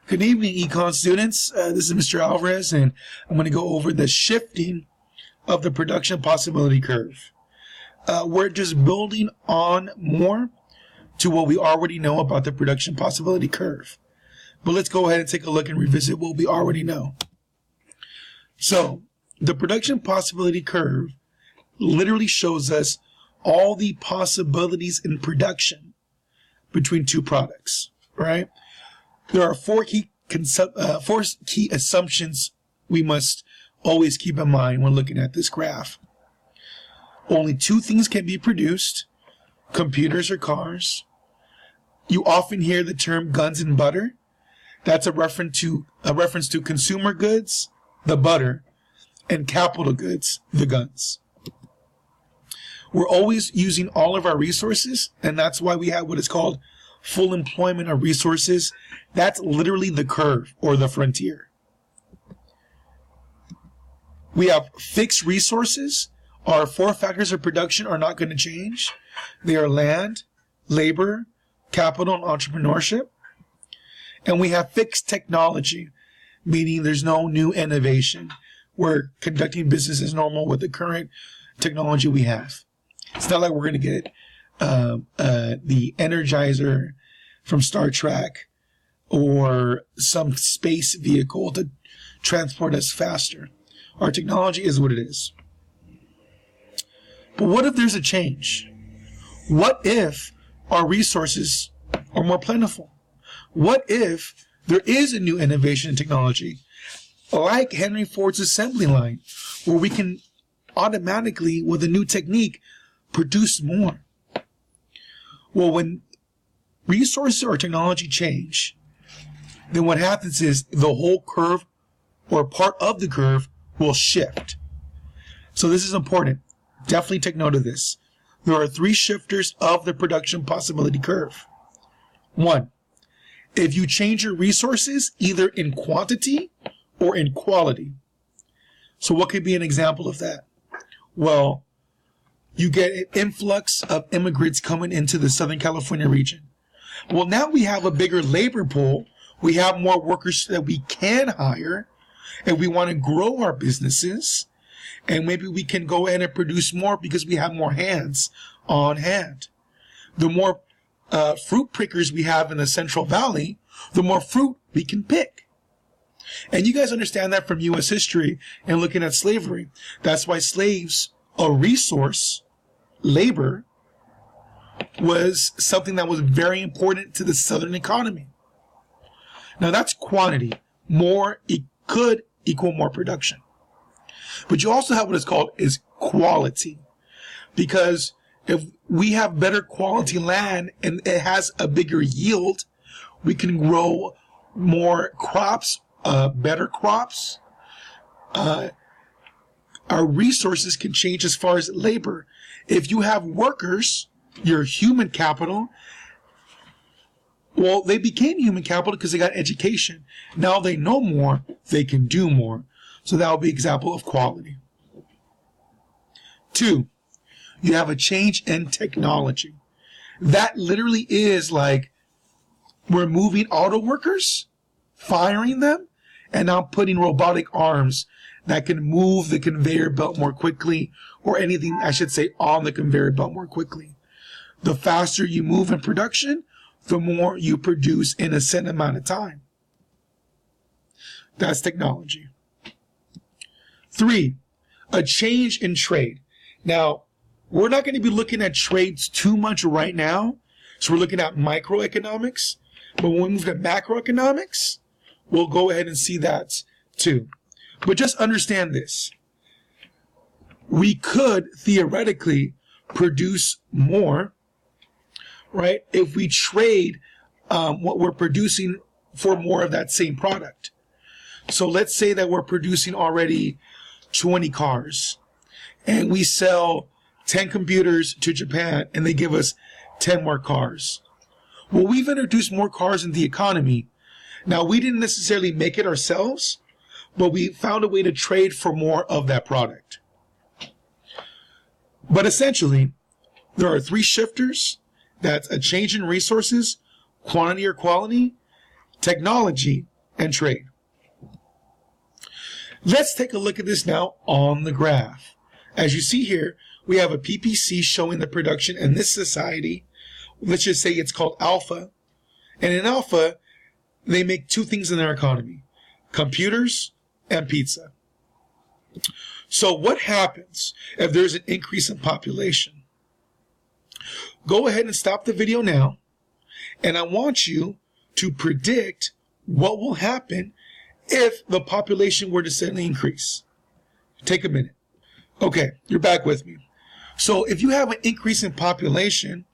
Good evening, Econ students. This is Mr. Alvarez, and I'm going to go over the shifting of the production possibility curve. We're just building on more to what we already know about the production possibility curve. But let's go ahead and take a look and revisit what we already know. So, the production possibility curve literally shows us all the possibilities in production between two products, right? There are four key assumptions we must always keep in mind when looking at this graph. Only two things can be produced, computers or cars. You often hear the term guns and butter. That's a reference to consumer goods, the butter, and capital goods, the guns. We're always using all of our resources, and that's why we have what is called full employment of resources. That's literally the curve or the frontier. We have fixed resources. Our four factors of production are not going to change. They are land, labor, capital, and entrepreneurship. And we have fixed technology, meaning there's no new innovation. We're conducting business as normal with the current technology we have. It's not like we're going to get the Energizer from Star Trek or some space vehicle to transport us faster. Our technology is what it is. But what if there's a change? What if our resources are more plentiful? What if there is a new innovation in technology, like Henry Ford's assembly line, where we can automatically, with a new technique, produce more? Well, when resources or technology change, then what happens is the whole curve or part of the curve will shift. So this is important. Definitely take note of this. There are three shifters of the production possibility curve. One, if you change your resources either in quantity or in quality. So what could be an example of that? Well, you get an influx of immigrants coming into the Southern California region. Well, now we have a bigger labor pool. We have more workers that we can hire, and we want to grow our businesses, and maybe we can go ahead and produce more because we have more hands on hand. The more fruit pickers we have in the Central Valley, the more fruit we can pick. And you guys understand that from U.S. history and looking at slavery. That's why slaves, a resource, labor, was something that was very important to the Southern economy. Now that's quantity. More, it could equal more production. But you also have what is called is quality. Because if we have better quality land and it has a bigger yield, we can grow more crops, better crops. Our resources can change as far as labor. If you have workers, your human capital, well, they became human capital because they got education. Now they know more, they can do more. So that will be an example of quality. Two, you have a change in technology. That literally is like removing auto workers, firing them, and now putting robotic arms that can move the conveyor belt more quickly, or anything, I should say, on the conveyor belt more quickly. The faster you move in production, the more you produce in a set amount of time. That's technology. Three, a change in trade. Now, we're not going to be looking at trades too much right now, so we're looking at microeconomics. But when we move to macroeconomics, we'll go ahead and see that too. But just understand this. We could theoretically produce more, right, if we trade what we're producing for more of that same product. So let's say that we're producing already 20 cars and we sell 10 computers to Japan and they give us 10 more cars. Well, we've introduced more cars in the economy. Now, we didn't necessarily make it ourselves, but we found a way to trade for more of that product. But essentially, there are three shifters. That's a change in resources, quantity or quality, technology, and trade. Let's take a look at this now on the graph. As you see here, we have a PPC showing the production in this society. Let's just say it's called Alpha. And in Alpha, they make two things in their economy: computers and pizza. So what happens if there's an increase in population? Go ahead and stop the video now, and I want you to predict what will happen if the population were to suddenly increase. Take a minute. Okay, you're back with me. So if you have an increase in population,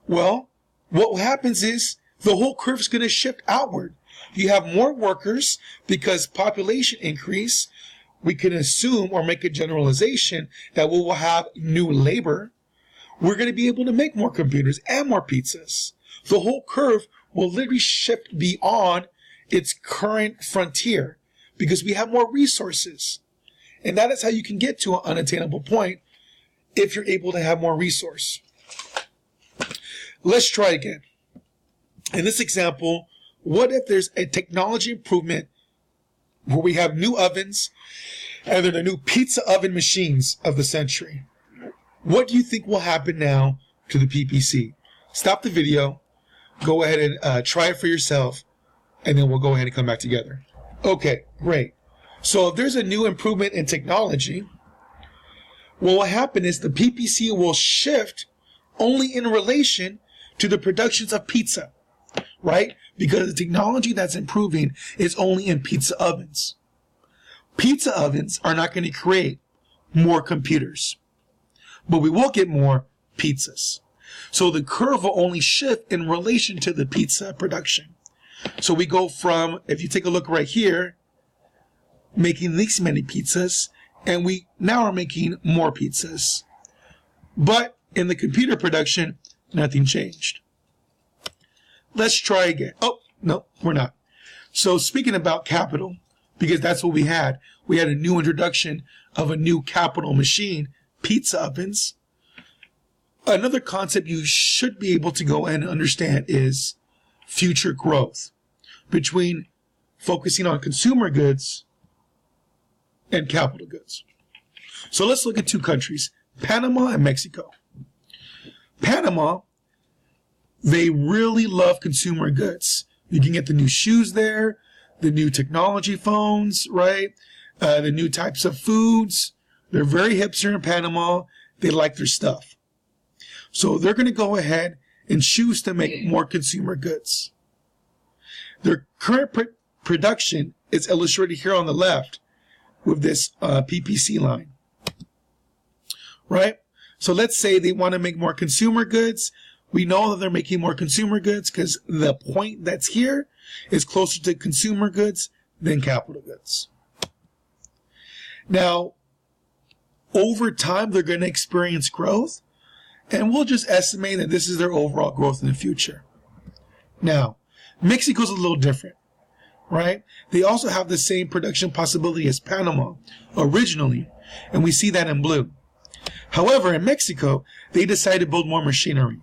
well, what happens is the whole curve is going to shift outward. You have more workers because population increase. We can assume or make a generalization that we will have new labor. We're going to be able to make more computers and more pizzas. The whole curve will literally shift beyond its current frontier because we have more resources. And that is how you can get to an unattainable point if you're able to have more resource. Let's try again. In this example, what if there's a technology improvement where we have new ovens and they're the new pizza oven machines of the century? What do you think will happen now to the PPC? Stop the video, go ahead and try it for yourself, and then we'll go ahead and come back together. Okay, great. So if there's a new improvement in technology, what will happen is the PPC will shift only in relation to the productions of pizza, right? Because the technology that's improving is only in pizza ovens. Pizza ovens are not going to create more computers, but we will get more pizzas. So the curve will only shift in relation to the pizza production. So we go from, if you take a look right here, making these many pizzas, and we now are making more pizzas. But in the computer production, nothing changed. Let's try again. Oh, no, we're not. So speaking about capital, because that's what we had a new introduction of a new capital machine, pizza ovens. Another concept you should be able to go and understand is future growth between focusing on consumer goods and capital goods. So let's look at two countries, Panama and Mexico. Panama, they really love consumer goods. You can get the new shoes there, the new technology phones, right? The new types of foods. They're very hipster in Panama. They like their stuff. So they're going to go ahead and choose to make more consumer goods. Their current production is illustrated here on the left with this PPC line, right? So let's say they want to make more consumer goods. We know that they're making more consumer goods because the point that's here is closer to consumer goods than capital goods. Now, over time, they're going to experience growth, and we'll just estimate that this is their overall growth in the future. Now, Mexico's a little different, right? They also have the same production possibility as Panama originally, and we see that in blue. However, in Mexico, they decided to build more machinery,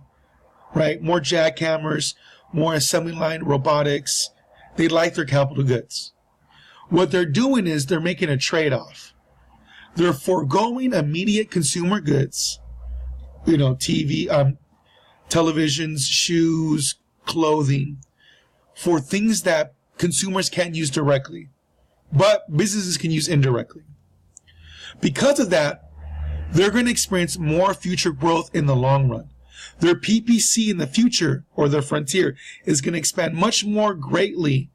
right? More jackhammers, more assembly line robotics. They like their capital goods. What they're doing is they're making a trade-off. They're foregoing immediate consumer goods, TV, televisions, shoes, clothing, for things that consumers can't use directly, but businesses can use indirectly. Because of that, they're going to experience more future growth in the long run. Their PPC in the future, or their frontier, is going to expand much more greatly,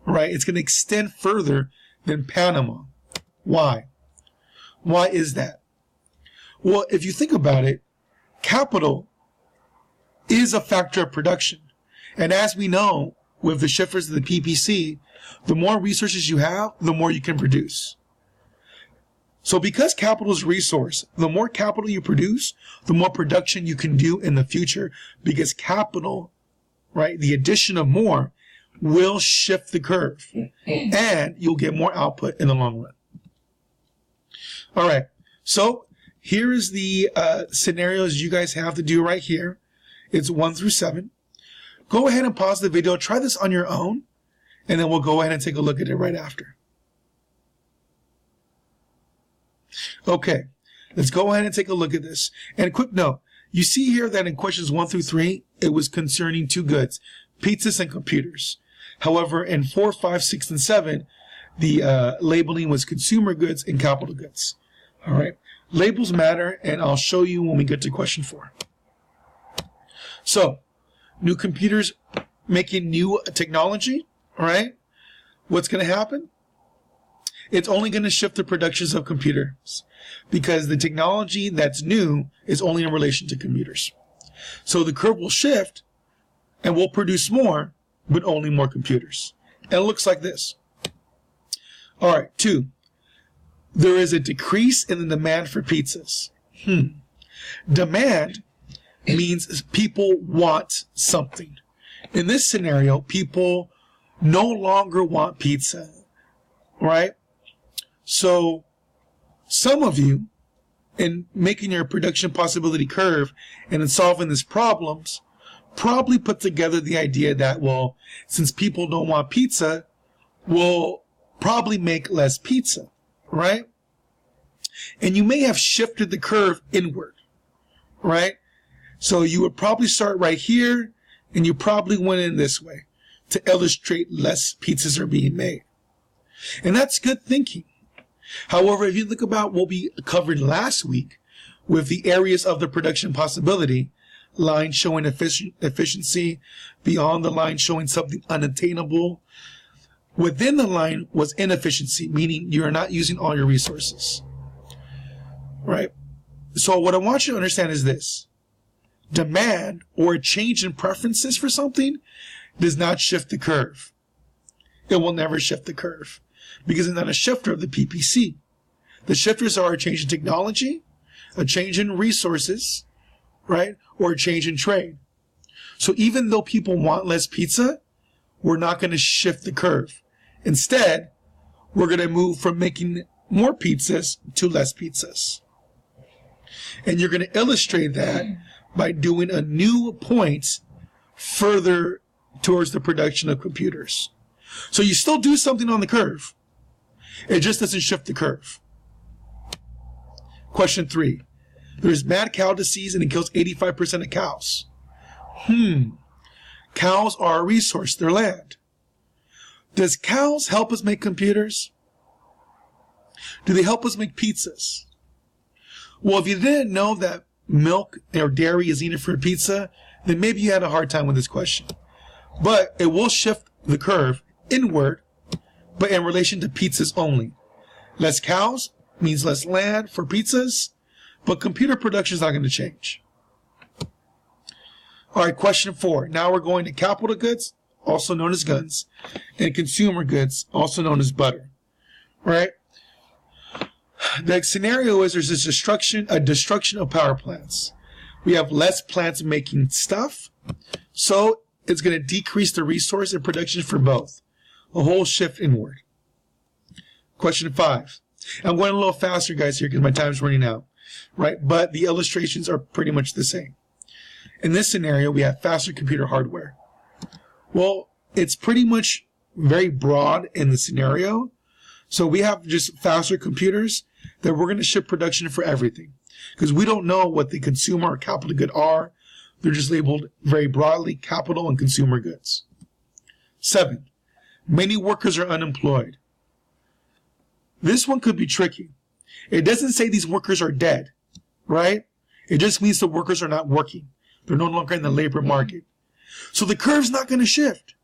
right? It's going to extend further than Panama. Why? Why is that? Well, if you think about it, capital is a factor of production. And as we know, with the shifters of the PPC, the more resources you have, the more you can produce. So because capital is a resource, the more capital you produce, the more production you can do in the future, because capital, right, the addition of more will shift the curve and you'll get more output in the long run. All right, so here is the scenarios you guys have to do right here. It's 1 through 7. Go ahead and pause the video. Try this on your own and then we'll go ahead and take a look at it right after. Okay, let's go ahead and take a look at this. And a quick note, you see here that in questions 1 through 3, it was concerning two goods, pizzas and computers. However, in 4, 5, 6, and 7, the labeling was consumer goods and capital goods. All right, labels matter, and I'll show you when we get to question 4. So, new computers making new technology, all right? What's going to happen? It's only going to shift the productions of computers because the technology that's new is only in relation to computers. So the curve will shift and we'll produce more, but only more computers. And it looks like this. All right, 2. There is a decrease in the demand for pizzas. Demand means people want something. In this scenario, people no longer want pizza, right? So some of you, in making your production possibility curve and in solving these problems, probably put together the idea that, well, since people don't want pizza, we'll probably make less pizza, right? And you may have shifted the curve inward, right? So you would probably start right here, and you probably went in this way to illustrate less pizzas are being made. And that's good thinking. However, if you look about what we covered last week with the areas of the production possibility, line showing efficiency, beyond the line showing something unattainable, within the line was inefficiency, meaning you're not using all your resources, right? So what I want you to understand is this. Demand or a change in preferences for something does not shift the curve. It will never shift the curve because it's not a shifter of the PPC. The shifters are a change in technology, a change in resources, right? Or a change in trade. So even though people want less pizza, we're not going to shift the curve. Instead, we're going to move from making more pizzas to less pizzas. And you're going to illustrate that by doing a new point further towards the production of computers. So you still do something on the curve. It just doesn't shift the curve. Question 3. There's mad cow disease and it kills 85% of cows. Cows are a resource, they're land. Does cows help us make computers? Do they help us make pizzas? Well, if you didn't know that milk or dairy is needed for pizza, then maybe you had a hard time with this question. But it will shift the curve inward, but in relation to pizzas only. Less cows means less land for pizzas, but computer production is not going to change. All right, question 4. Now we're going to capital goods, also known as guns, and consumer goods, also known as butter. Right? The scenario is there's a destruction of power plants. We have less plants making stuff, so it's going to decrease the resource and production for both. A whole shift inward. Question 5. I'm going a little faster, guys, here because my time's running out. Right? But the illustrations are pretty much the same. In this scenario, we have faster computer hardware. Well, it's pretty much very broad in the scenario. So we have just faster computers that we're going to ship production for everything. Because we don't know what the consumer or capital good are. They're just labeled very broadly capital and consumer goods. 7. Many workers are unemployed. This one could be tricky. It doesn't say these workers are dead, right? It just means the workers are not working. They're no longer in the labor market. So the curve's not going to shift.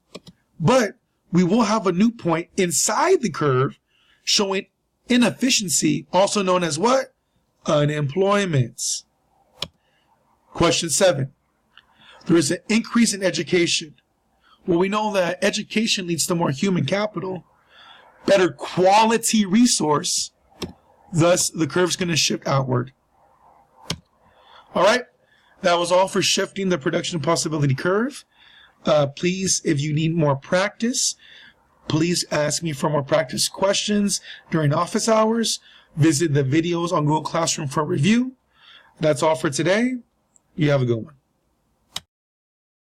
But we will have a new point inside the curve showing inefficiency, also known as what? Unemployment. Question 7. There is an increase in education. Well, we know that education leads to more human capital, better quality resource, thus the curve's going to shift outward. All right, that was all for shifting the production possibility curve. Please, if you need more practice, please ask me for more practice questions during office hours. Visit the videos on Google Classroom for review. That's all for today. You have a good one.